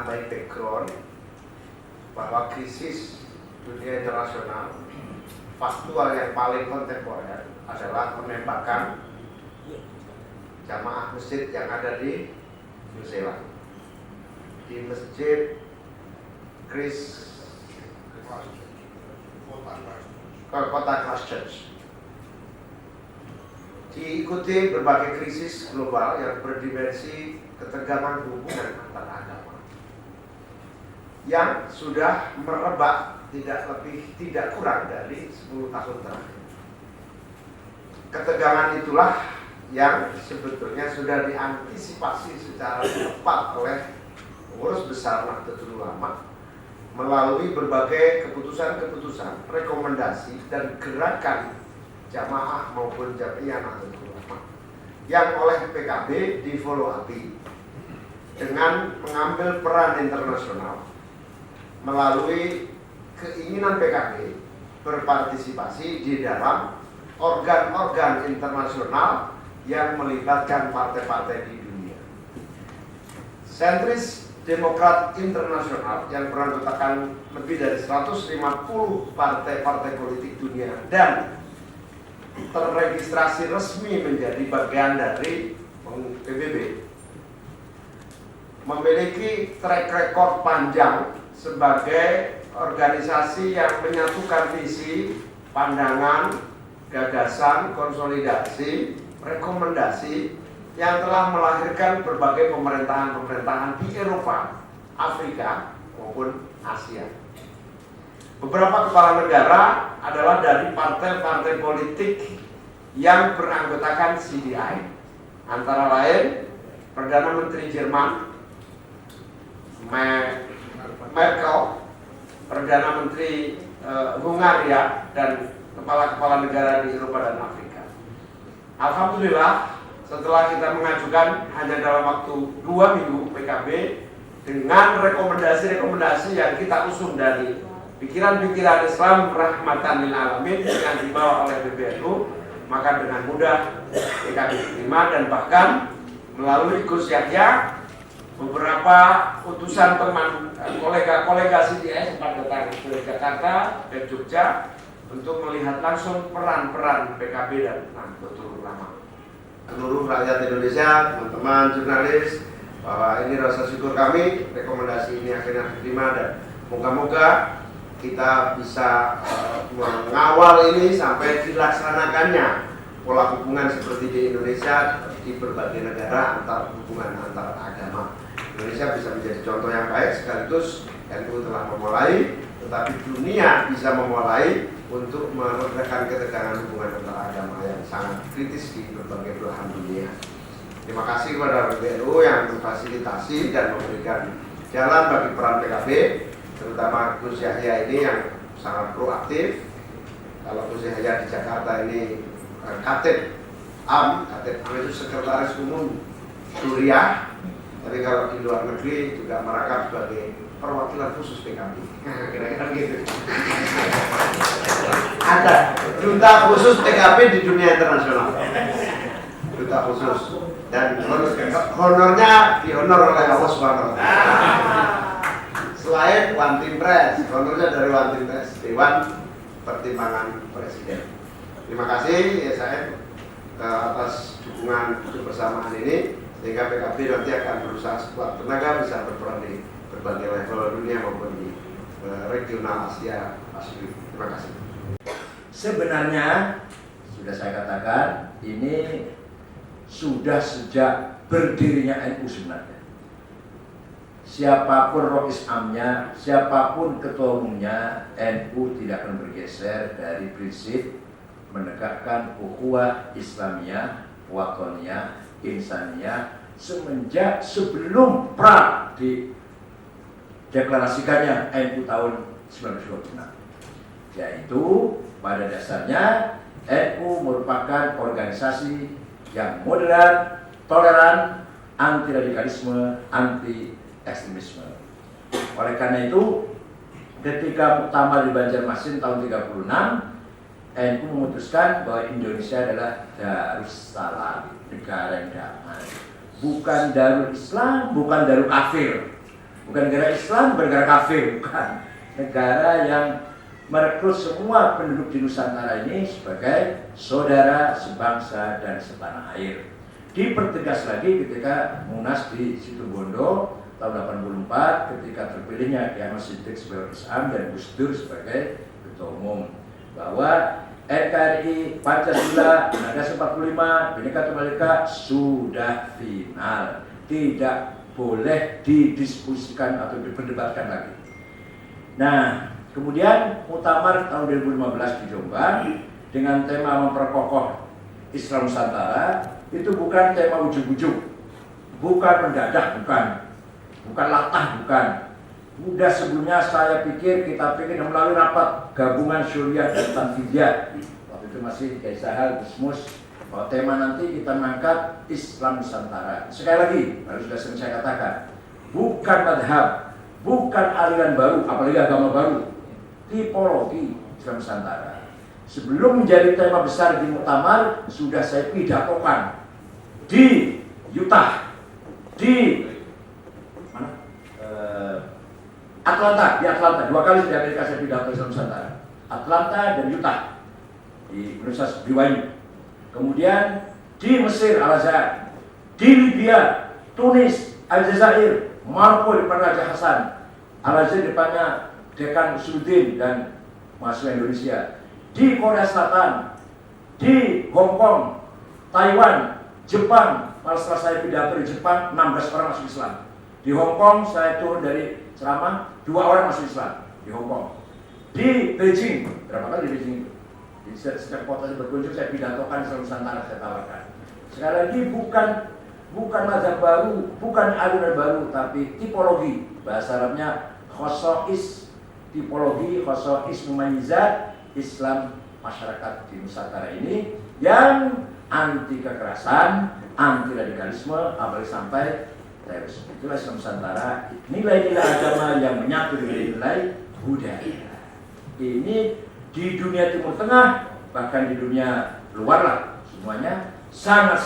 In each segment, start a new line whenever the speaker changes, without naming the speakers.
menambahi background bahwa krisis dunia internasional faktual yang paling kontemporer adalah penembakan jamaah masjid yang ada di New Zealand, di masjid kota Christchurch. Diikuti berbagai krisis global yang berdimensi ketegangan hubungan antar agama yang sudah merebak tidak kurang dari 10 tahun terakhir. Ketegangan itulah yang sebetulnya sudah diantisipasi secara tepat oleh pengurus besar Nahdlatul Ulama melalui berbagai keputusan-keputusan, rekomendasi dan gerakan jamaah maupun Jam'iyah Nahdlatul Ulama yang oleh PKB di follow up dengan mengambil peran internasional melalui keinginan PKB berpartisipasi di dalam organ-organ internasional yang melibatkan partai-partai di dunia. Sentris Demokrat Internasional yang beranggotakan lebih dari 150 partai-partai politik dunia dan terregistrasi resmi menjadi bagian dari PBB, memiliki track record panjang sebagai organisasi yang menyatukan visi, pandangan, gagasan, konsolidasi, rekomendasi yang telah melahirkan berbagai pemerintahan-pemerintahan di Eropa, Afrika maupun Asia. Beberapa kepala negara adalah dari partai-partai politik yang beranggotakan CDI, antara lain Perdana Menteri Jerman Merkel, Perdana Menteri Hungaria, dan kepala-kepala negara di Eropa dan Afrika. Alhamdulillah, setelah kita mengajukan hanya dalam waktu 2 minggu PKB dengan rekomendasi-rekomendasi yang kita usung dari pikiran-pikiran Islam rahmatan lil alamin yang dibawa oleh PBNU, maka dengan mudah PKB diterima dan bahkan melalui Gus Yahya beberapa utusan teman kolega-kolega CDS sempat datang ke Jakarta dan Jogja untuk melihat langsung peran-peran PKB dan Nahdlatul Ulama. Seluruh rakyat Indonesia, teman-teman jurnalis, bahwa ini rasa syukur kami rekomendasi ini akhirnya diterima dan moga-moga kita bisa mengawal ini sampai dilaksanakannya pola hubungan seperti di Indonesia di berbagai negara hubungan antar agama. Indonesia bisa menjadi contoh yang baik, sekaligus NU telah memulai, tetapi dunia bisa memulai untuk meredakan ketegangan hubungan antar agama yang sangat kritis di berbagai belahan dunia. Terima kasih kepada PBNU yang memfasilitasi dan memberikan jalan bagi peran PKB, terutama Gus Yahya ini yang sangat proaktif. Kalau Gus Yahya di Jakarta ini Katib Am itu sekretaris umum Suriah, tapi kalau di luar negeri juga merangkap sebagai perwakilan khusus PKB. Kira-kira gitu. Ada duta khusus PKB di dunia internasional, duta khusus, dan honornya dihonor oleh Allah Subhanahu wa Ta'ala. Selain One Team Press, honornya dari One Team Press, Dewan Pertimbangan Presiden. Terima kasih ya saya atas dukungan kebersamaan ini, sehingga PKB nanti akan berusaha sekuat tenaga bisa berperan di berbagai level dunia maupun di regional Asia Pasifik. Terima kasih.
Sebenarnya sudah saya katakan ini sudah sejak berdirinya NU sebenarnya. Siapapun rois amnya, siapapun ketua umumnya, NU tidak akan bergeser dari prinsip menegakkan ukhuwah Islamiyah, watoniyah, insaniyah semenjak sebelum pra dideklarasikannya NU tahun 1926. Yaitu pada dasarnya NU merupakan organisasi yang moderat, toleran, anti radikalisme, anti ekstremisme. Oleh karena itu, ketika muktamar di Banjarmasin tahun 36, NU memutuskan bahwa Indonesia adalah Darussalam, negara yang damai. Bukan Darul Islam, bukan Darul Kafir. Bukan negara Islam, bukan negara kafir, bukan. Negara yang merekrut semua penduduk di Nusantara ini sebagai saudara sebangsa dan setanah air. Dipertegas lagi ketika Munas di Situbondo tahun 84 ketika terpilihnya Kiai Ahmad Siddiq sebagai Islam dan Gus Dur sebagai Ketua Umum, bahwa NKRI, Pancasila, Undang-Undang 45, Bhinneka Tunggal Ika sudah final, tidak boleh didiskusikan atau diperdebatkan lagi. Nah, kemudian Muktamar tahun 2015 di Jombang dengan tema memperkokoh Islam Nusantara itu bukan tema ujug-ujug, bukan mendadak, bukan latah, bukan. Udah sebelumnya saya pikir, kita pikir melalui rapat gabungan Syuriah dan Tanfidiyah, waktu itu masih Kiai Sahal, Gusmus, bahwa tema nanti kita mengangkat Islam Nusantara. Sekali lagi, harus sudah sering saya katakan, bukan madhab, bukan aliran baru, apalagi agama baru, tipologi Islam Nusantara. Sebelum menjadi tema besar di Muktamar, sudah saya pidatokan di Utah, di mana? Atlanta, di Atlanta. 2 kali di Amerika saya pidato Islam Nusantara. Atlanta dan Utah di Universitas BYU. Kemudian di Mesir, Al-Azhar, di Libya, Tunis, Aljazair, Maroko di depan Raja Hasan, Al-Azhar depannya Dekan Usuluddin dan mahasiswa Indonesia, di Korea Selatan, di Hong Kong, Taiwan, Jepang. Malah setelah saya pidato di Jepang, 16 orang masuk Islam. Di Hong Kong saya turun dari ceramah, 2 orang masuk Islam di Hong Kong. Di Beijing, berapa kali di Beijing itu? Di setiap kota saya berkunjung, saya pidatokan Islam Nusantara, saya tawarkan. Sekali lagi, bukan mazhab baru, bukan aliran baru, tapi tipologi. Bahasa Arabnya khosois, tipologi, khosois mumayyizat Islam masyarakat di Nusantara ini yang anti kekerasan, anti radikalisme, apalagi sampai terorisme. Itulah Islam Nusantara, nilai-nilai agama yang menyatu dengan nilai budaya. Ini di dunia Timur Tengah, bahkan di dunia luar lah, semuanya sangat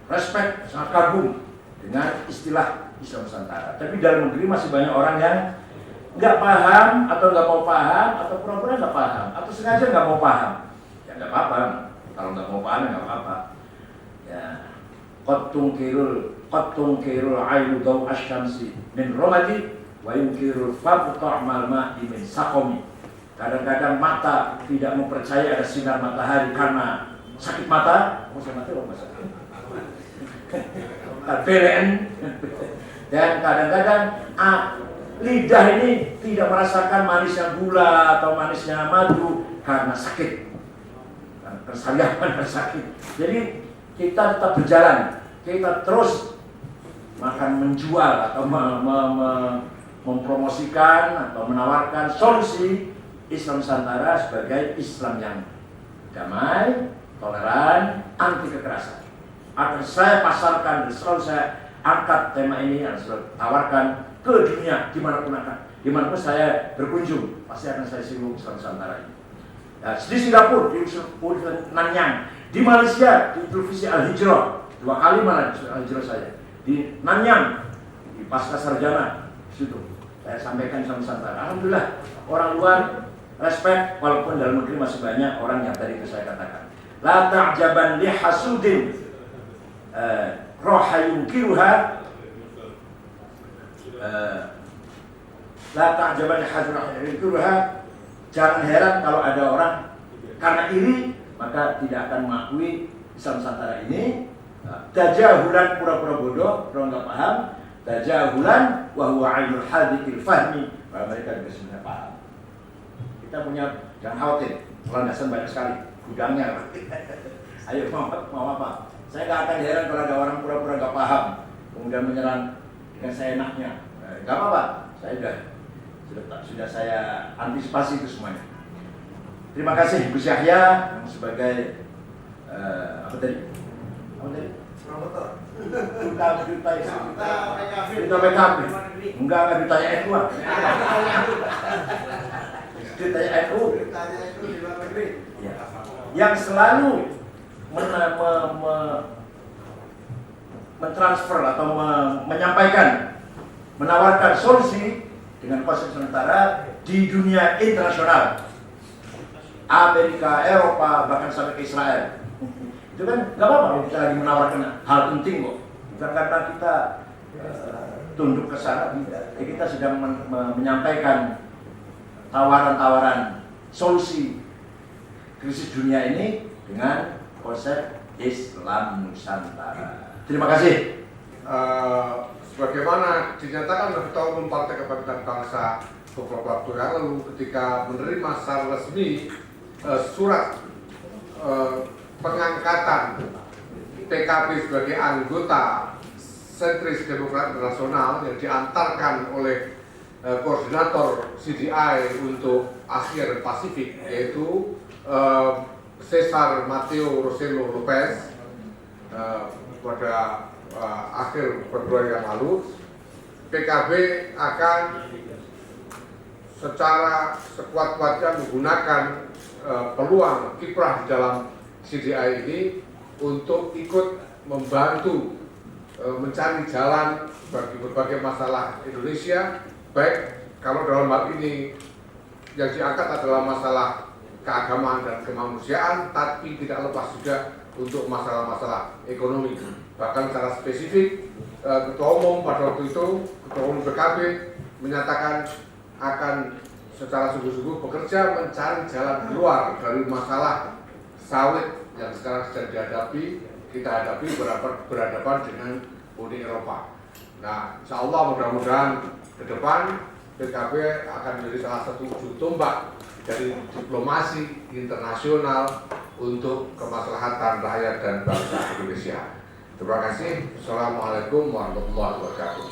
respect, sangat kagum dengan istilah Islam Nusantara. Tapi dalam negeri masih banyak orang yang nggak paham, atau nggak mau paham, atau pura-pura nggak paham, atau sengaja nggak mau paham. Ya nggak apa-apa, kalau nggak mau paham nggak apa-apa. Ya, qad tungkirul ainu daw asyamsi min romati wa yunkirul famu ta'mal ma'i min saqami. Kadang-kadang mata tidak mempercayai ada sinar matahari karena sakit mata. PLN. Dan kadang-kadang lidah ini tidak merasakan manisnya gula atau manisnya madu karena sakit, karena sakit. Jadi kita tetap berjalan, kita terus makan menjual atau mempromosikan atau menawarkan solusi Islam Nusantara sebagai Islam yang damai, toleran, anti kekerasan. Akan saya pasarkan dan selalu saya angkat tema ini dan selalu tawarkan ke dunia dimanapun saya berkunjung, pasti akan saya singgung Islam Nusantara ini. Nah, di Singapura, di Nanyang, di Malaysia, di televisi Al-Hijrah, 2 kali malah di Al-Hijrah saya, di Nanyang, di Pasca Sarjana, di situ saya sampaikan Islam Nusantara. Alhamdulillah, orang luar respect, walaupun dalam negeri masih banyak orang yang tadi itu saya katakan. La ta'jaban li hasudin rohayun kiruha. La ta'jaban li hasudin kiruha. Jangan heran kalau ada orang karena iri maka tidak akan mengakui Islam Nusantara ini. Tajahulan, pura-pura bodoh, orang nggak paham. Tajahulan wa huwa 'ainul hadithil fahmi. Mereka juga sebenarnya paham. Kita punya, jangan khawatir, landasan banyak sekali, gudangnya. Ayo mau apa? Saya nggak akan heran kalau ada orang pura-pura nggak paham, kemudian menyerang dengan seenaknya. Nggak apa-apa, saya sudah saya antisipasi itu semuanya. Terima kasih Gus Yahya sebagai apa tadi?
Promotor.
Duta PKB. Enggak ditanya NU. Ditanya NU di luar negeri. Ya. Yang selalu mentransfer atau menyampaikan, menawarkan solusi dengan konsep sementara di dunia internasional, Amerika, Eropa, bahkan sampai ke Israel. Itu kan nggak apa-apa kita lagi menawarkan hal penting kok, bukan karena kita tunduk ke sana, tidak. Kita sedang menyampaikan tawaran-tawaran solusi krisis dunia ini dengan konsep Islam Nusantara. Terima kasih.
Sebagaimana dinyatakan oleh Ketua Umum Partai Kebangkitan Bangsa beberapa waktu yang lalu ketika menerima secara resmi surat pengangkatan PKB sebagai anggota Sentris Demokrat Internasional yang diantarkan oleh koordinator CDI untuk Asia dan Pasifik, yaitu Cesar Mateo Rosello Lopez, pada akhir Februari yang lalu. PKB akan secara sekuat-kuatnya menggunakan peluang kiprah di dalam CDI ini untuk ikut membantu mencari jalan bagi berbagai masalah Indonesia, baik kalau dalam hal ini yang diangkat adalah masalah keagamaan dan kemanusiaan, tapi tidak lepas juga untuk masalah-masalah ekonomi. Bahkan secara spesifik, Ketua Umum pada waktu itu, Ketua Umum PKB menyatakan akan secara sungguh-sungguh bekerja mencari jalan keluar dari masalah sawit yang sekarang sedang kita hadapi berhadapan dengan Uni Eropa. Nah, insya Allah mudah-mudahan ke depan PKB akan menjadi salah satu ujung tombak dari diplomasi internasional untuk kemaslahatan rakyat dan bangsa Indonesia. Terima kasih. Assalamualaikum warahmatullahi wabarakatuh.